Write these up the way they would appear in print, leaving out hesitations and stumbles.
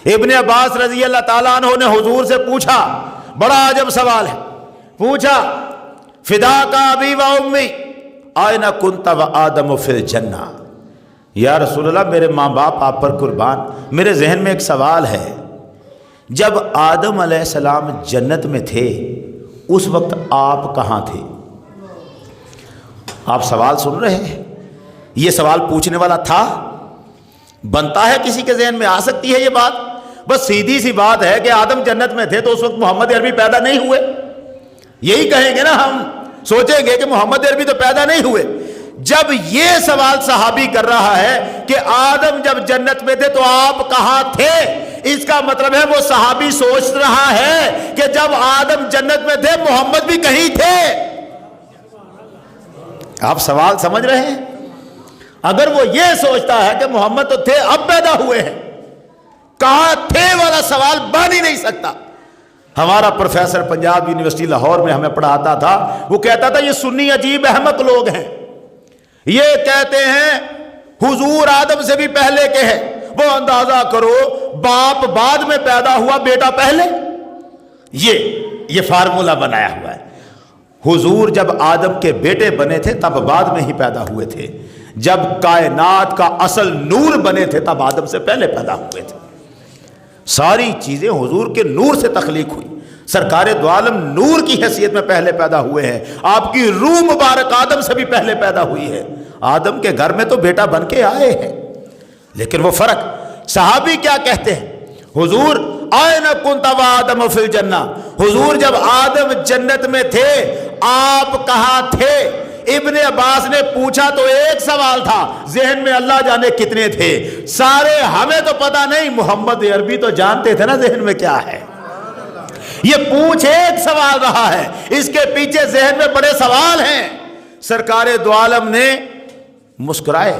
ابن عباس رضی اللہ تعالیٰ عنہ نے حضور سے پوچھا، بڑا عجب سوال ہے، پوچھا فداک ابی و امی آئین کنت و آدم فی الجنہ، یا رسول اللہ میرے ماں باپ آپ پر قربان، میرے ذہن میں ایک سوال ہے، جب آدم علیہ السلام جنت میں تھے اس وقت آپ کہاں تھے؟ آپ سوال سن رہے ہیں، یہ سوال پوچھنے والا تھا؟ بنتا ہے کسی کے ذہن میں آ سکتی ہے یہ بات؟ بس سیدھی سی بات ہے کہ آدم جنت میں تھے تو اس وقت محمد عربی پیدا نہیں ہوئے، یہی کہیں گے نا ہم، سوچیں گے کہ محمد عربی تو پیدا نہیں ہوئے۔ جب یہ سوال صحابی کر رہا ہے کہ آدم جب جنت میں تھے تو آپ کہاں تھے، اس کا مطلب ہے وہ صحابی سوچ رہا ہے کہ جب آدم جنت میں تھے محمد بھی کہیں تھے۔ آپ سوال سمجھ رہے ہیں؟ اگر وہ یہ سوچتا ہے کہ محمد تو تھے اب پیدا ہوئے ہیں، کہاں تھے والا سوال بن ہی نہیں سکتا۔ ہمارا پروفیسر پنجاب یونیورسٹی لاہور میں ہمیں پڑھاتا تھا، وہ کہتا تھا یہ سنی عجیب احمق لوگ ہیں، یہ کہتے ہیں حضور آدم سے بھی پہلے کے ہیں، وہ اندازہ کرو باپ بعد میں پیدا ہوا بیٹا پہلے، یہ فارمولہ بنایا ہوا ہے۔ حضور جب آدم کے بیٹے بنے تھے تب بعد میں ہی پیدا ہوئے تھے، جب کائنات کا اصل نور بنے تھے تب آدم سے پہلے پیدا ہوئے تھے۔ ساری چیزیں حضور کے نور سے تخلیق ہوئی، سرکار دو عالم نور کی حیثیت میں پہلے پیدا ہوئے ہیں، آپ کی روح مبارک آدم سے بھی پہلے پیدا ہوئی ہے، آدم کے گھر میں تو بیٹا بن کے آئے ہیں۔ لیکن وہ فرق، صحابی کیا کہتے ہیں، حضور آئین کنت و آدم فی الجنہ، حضور جب آدم جنت میں تھے آپ کہاں تھے؟ ابن عباس نے پوچھا تو ایک سوال تھا، ذہن میں اللہ جانے کتنے تھے، سارے ہمیں تو پتہ نہیں، محمد عربی تو جانتے تھے نا ذہن میں کیا ہے۔ یہ پوچھ ایک سوال رہا ہے، اس کے پیچھے ذہن میں بڑے سوال ہیں۔ سرکار دو عالم نے مسکرائے،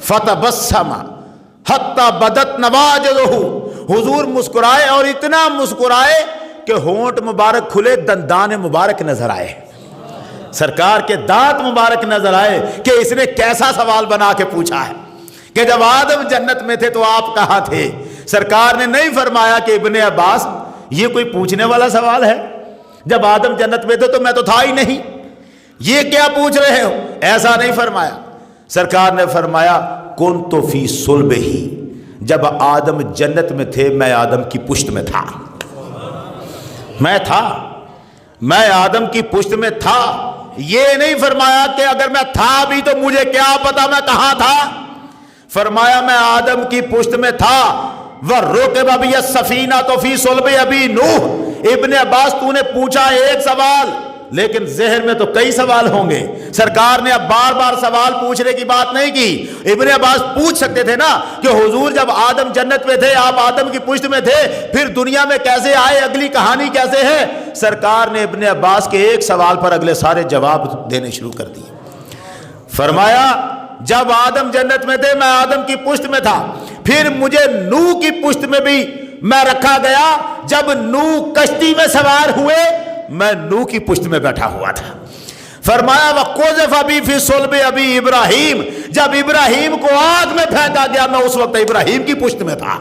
فتبسم حتی بدت نواجذہ، حضور مسکرائے اور اتنا مسکرائے کہ ہونٹ مبارک کھلے، دندان مبارک نظر آئے، سرکار کے دانت مبارک نظر آئے کہ اس نے کیسا سوال بنا کے پوچھا ہے کہ جب آدم جنت میں تھے تو آپ کہاں تھے؟ سرکار نے نہیں فرمایا کہ ابن عباس یہ کوئی پوچھنے والا سوال ہے، جب آدم جنت میں تھے تو میں تو تھا ہی نہیں، یہ کیا پوچھ رہے ہو، ایسا نہیں فرمایا۔ سرکار نے فرمایا کنت فی صلبہ، جب آدم جنت میں تھے میں آدم کی پشت میں تھا، میں آدم کی پشت میں تھا۔ یہ نہیں فرمایا کہ اگر میں تھا بھی تو مجھے کیا پتا میں کہاں تھا، فرمایا میں آدم کی پشت میں تھا۔ وَرُكِبَ بِيَ السَّفِينَةُ فِي صُلْبِ أَبِي نوح، ابن عباس تو نے پوچھا ایک سوال لیکن ذہن میں تو کئی سوال ہوں گے، سرکار نے اب بار بار سوال پوچھنے کی بات نہیں کی۔ ابن عباس پوچھ سکتے تھے نا کہ حضور جب آدم جنت میں تھے آپ آدم کی پشت میں تھے، پھر دنیا میں کیسے آئے، اگلی کہانی کیسے ہے؟ سرکار نے ابن عباس کے ایک سوال پر اگلے سارے جواب دینے شروع کر دیے۔ فرمایا جب آدم جنت میں تھے میں آدم کی پشت میں تھا، پھر مجھے نوح کی پشت میں بھی میں رکھا گیا، جب نوح کشتی میں سوار ہوئے میں نوح کی پشت میں بیٹھا ہوا تھا۔ فرمایا وَقُذِفَ بِي فِي صُلْبِ أَبِي ابراہیم، جب ابراہیم کو آگ میں پھینکا گیا میں اس وقت ابراہیم کی پشت میں تھا۔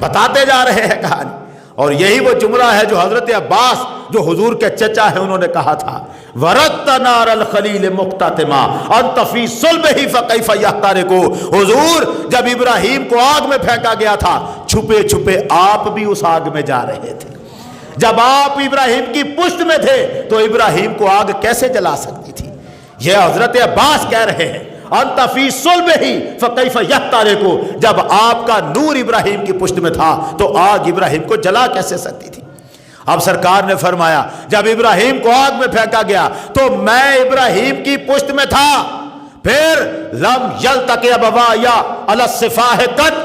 بتاتے جا رہے ہیں کہانی، اور یہی وہ جملہ ہے جو حضرت عباس جو حضور کے چچا ہیں انہوں نے کہا تھا، وَرَدْتَ نَارَ الْخَلِيلِ مُقْتَتِمًا أَنْتَ فِي صُلْبِهِ فَكَيْفَ يَحْتَرِقُ، حضور جب ابراہیم کو آگ میں پھینکا گیا تھا چھپے چھپے آپ بھی اس آگ میں جا رہے تھے، جب آپ ابراہیم کی پشت میں تھے تو ابراہیم کو آگ کیسے جلا سکتی تھی؟ یہ حضرت عباس کہہ رہے ہیں انت فی صلبہ فکیف یحترق، جب آپ کا نور ابراہیم کی پشت میں تھا تو آگ ابراہیم کو جلا کیسے سکتی تھی؟ اب سرکار نے فرمایا جب ابراہیم کو آگ میں پھینکا گیا تو میں ابراہیم کی پشت میں تھا، پھر لم یلتقی ابوایا علی الصفاح قط،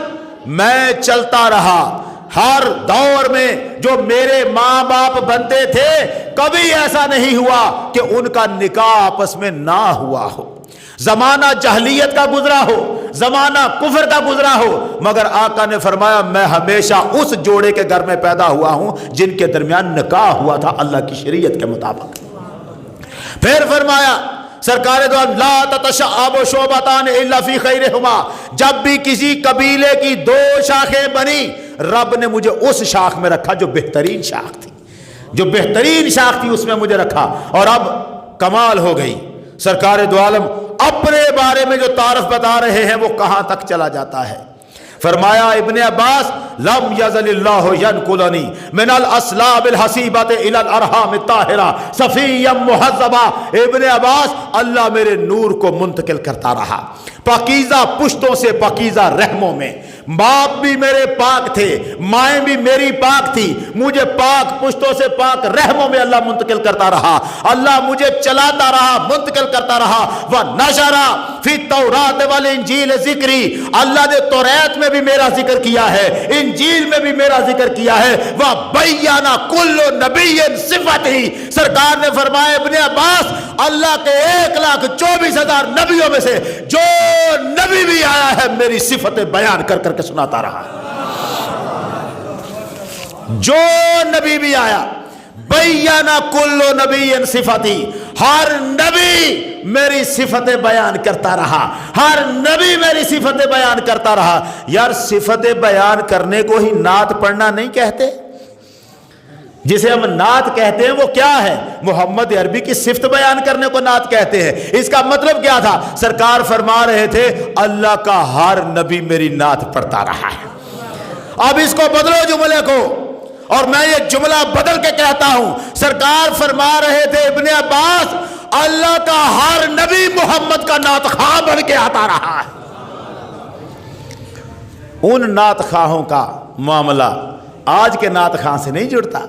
میں چلتا رہا ہر دور میں جو میرے ماں باپ بنتے تھے کبھی ایسا نہیں ہوا کہ ان کا نکاح آپس میں نہ ہوا ہو، زمانہ جہلیت کا گزرا ہو، زمانہ کفر کا گزرا ہو، مگر آقا نے فرمایا میں ہمیشہ اس جوڑے کے گھر میں پیدا ہوا ہوں جن کے درمیان نکاح ہوا تھا اللہ کی شریعت کے مطابق۔ پھر فرمایا سرکار دو لا تتشعب شعبتان الا فی خیرہما، جب بھی کسی قبیلے کی دو شاخیں بنی رب نے مجھے اس شاخ میں رکھا جو بہترین شاخ تھی، جو بہترین شاخ تھی اس میں مجھے رکھا۔ اور اب کمال ہو گئی، سرکار دو عالم اپنے بارے میں جو تعارف بتا رہے ہیں وہ کہاں تک چلا جاتا ہے۔ فرمایا ابن عباس لم یزل اللہ ینقلنی من الاسلاب الحسیبۃ الی الارحام الطاہرہ صفیا مہذبہ۔ ابن عباس اللہ میرے نور کو منتقل کرتا رہا پاکیزہ پشتوں سے پاکیزہ رحموں میں۔ باپ بھی میرے پاک تھے، مائیں بھی میری پاک تھی، مجھے پاک پشتوں سے پاک رحموں میں اللہ منتقل کرتا رہا، اللہ مجھے چلاتا رہا، منتقل کرتا رہا۔ وَنَشَرَ فِي التَّوْرَاةِ وَالْإِنْجِيلِ ذِكْرِي، اللہ نے توریت میں بھی میرا ذکر کیا ہے، انجیل میں بھی میرا ذکر کیا ہے۔ وَبَيَّنَ كُلُّ نَبِيٍّ صِفَتِهِ، سرکار نے فرمایا ابن عباس اللہ کے 1,24,000 نبیوں میں سے جو نبی بھی آیا ہے میری صفتیں بیان کر کر کے سناتا رہا ہے۔ جو نبی بھی آیا بیانا کلو نبی صفتی، ہر نبی میری صفتیں بیان کرتا رہا، ہر نبی میری صفتیں بیان کرتا رہا۔ یار صفتیں بیان کرنے کو ہی نعت پڑھنا نہیں کہتے؟ جسے ہم نعت کہتے ہیں وہ کیا ہے؟ محمد عربی کی صفت بیان کرنے کو نعت کہتے ہیں۔ اس کا مطلب کیا تھا؟ سرکار فرما رہے تھے اللہ کا ہر نبی میری نعت پڑھتا رہا ہے۔ اب اس کو بدلو جملے کو، اور میں یہ جملہ بدل کے کہتا ہوں، سرکار فرما رہے تھے ابن عباس اللہ کا ہر نبی محمد کا نعت خواہ بن کے آتا رہا ہے۔ ان نعت خواہوں کا معاملہ آج کے نعت خواہ سے نہیں جڑتا۔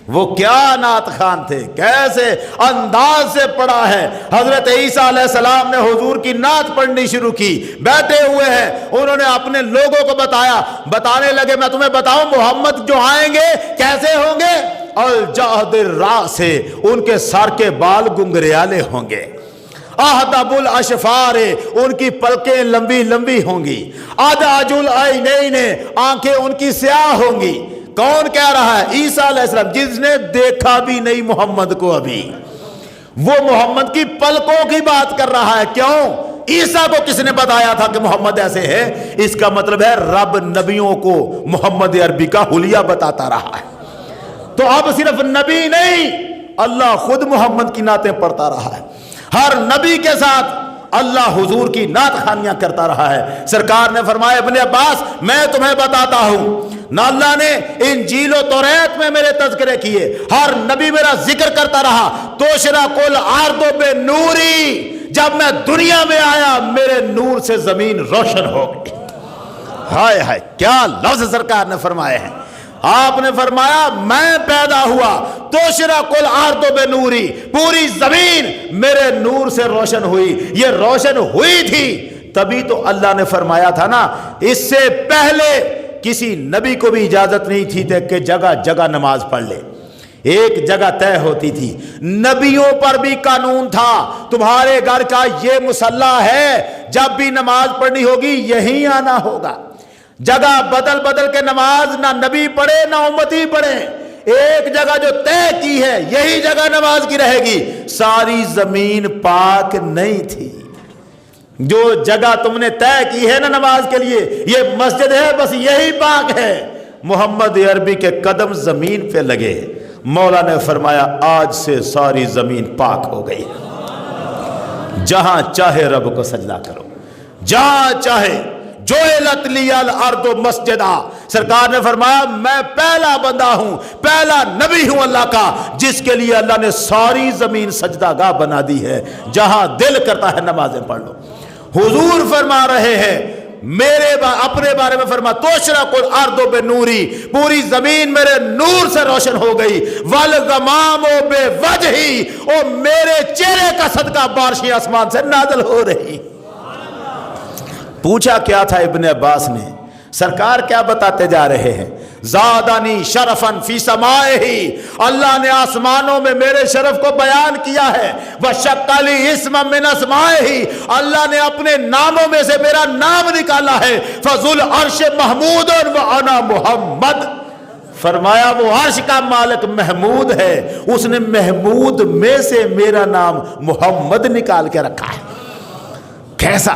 وہ کیا نعت خان تھے، کیسے انداز سے پڑھا ہے۔ حضرت عیسیٰ علیہ السلام نے حضور کی نعت پڑھنی شروع کی، بیٹھے ہوئے ہیں، انہوں نے اپنے لوگوں کو بتایا، بتانے لگے میں تمہیں بتاؤں محمد جو آئیں گے کیسے ہوں گے؟ الجہد الراس، ان کے سر کے بال گنگریالے ہوں گے، اہدب الاشفار، ان کی پلکیں لمبی لمبی ہوں گی، ادعج العینین، آنکھیں ان کی سیاہ ہوں گی۔ کون کہہ رہا ہے؟ عیسیٰ علیہ السلام، جس نے دیکھا بھی نہیں محمد کو ابھی، وہ محمد کی پلکوں کی بات کر رہا ہے۔ کیوں؟ عیسیٰ کو کس نے بتایا تھا کہ محمد ایسے ہے؟ اس کا مطلب ہے رب نبیوں کو محمد عربی کا حلیہ بتاتا رہا ہے۔ تو اب صرف نبی نہیں، اللہ خود محمد کی نعتیں پڑھتا رہا ہے، ہر نبی کے ساتھ اللہ حضور کی نعت خوانیاں کرتا رہا ہے۔ سرکار نے فرمایا ابن عباس میں تمہیں بتاتا ہوں، نہ اللہ نے انجیل و توریت میں میرے تذکرے کیے، ہر نبی میرا ذکر کرتا رہا۔ توشرا کل آرد بے نوری، جب میں دنیا میں آیا میرے نور سے زمین روشن ہو گئی۔ ہائے ہائے کیا لفظ سرکار نے فرمائے ہیں۔ آپ نے فرمایا میں پیدا ہوا توشرا کل آرد بے نوری، پوری زمین میرے نور سے روشن ہوئی۔ یہ روشن ہوئی تھی تبھی تو اللہ نے فرمایا تھا نا، اس سے پہلے کسی نبی کو بھی اجازت نہیں تھی کہ جگہ جگہ نماز پڑھ لے، ایک جگہ طے ہوتی تھی۔ نبیوں پر بھی قانون تھا، تمہارے گھر کا یہ مصلی ہے، جب بھی نماز پڑھنی ہوگی یہیں آنا ہوگا۔ جگہ بدل بدل کے نماز نہ نبی پڑھے نہ امتی پڑھے، ایک جگہ جو طے کی ہے یہی جگہ نماز کی رہے گی۔ ساری زمین پاک نہیں تھی، جو جگہ تم نے طے کی ہے نا نماز کے لیے، یہ مسجد ہے، بس یہی پاک ہے۔ محمد عربی کے قدم زمین پہ لگے، مولا نے فرمایا آج سے ساری زمین پاک ہو گئی، جہاں چاہے رب کو سجدہ کرو، جہاں چاہے۔ جوئلت لی الارض مسجدا، سرکار نے فرمایا میں پہلا بندہ ہوں، پہلا نبی ہوں اللہ کا جس کے لیے اللہ نے ساری زمین سجدہ گاہ بنا دی ہے، جہاں دل کرتا ہے نمازیں پڑھ لو۔ حضور فرما رہے ہیں اپنے بارے میں فرما توشرا کل ارض بے نوری، پوری زمین میرے نور سے روشن ہو گئی۔ والغمام بے وجہی، او میرے چہرے کا صدقہ بارشیں آسمان سے نازل ہو رہی۔ پوچھا کیا تھا ابن عباس نے، سرکار کیا بتاتے جا رہے ہیں؟ زادانی شرفن فی سمائہ، اللہ نے آسمانوں میں میرے شرف کو بیان کیا ہے۔ وشکلی اسم من اسمائہ، اللہ نے اپنے ناموں میں سے میرا نام نکالا ہے۔ فذل عرش محمود وانا محمد، فرمایا وہ عرش کا مالک محمود ہے، اس نے محمود میں سے میرا نام محمد نکال کے رکھا ہے۔ کیسا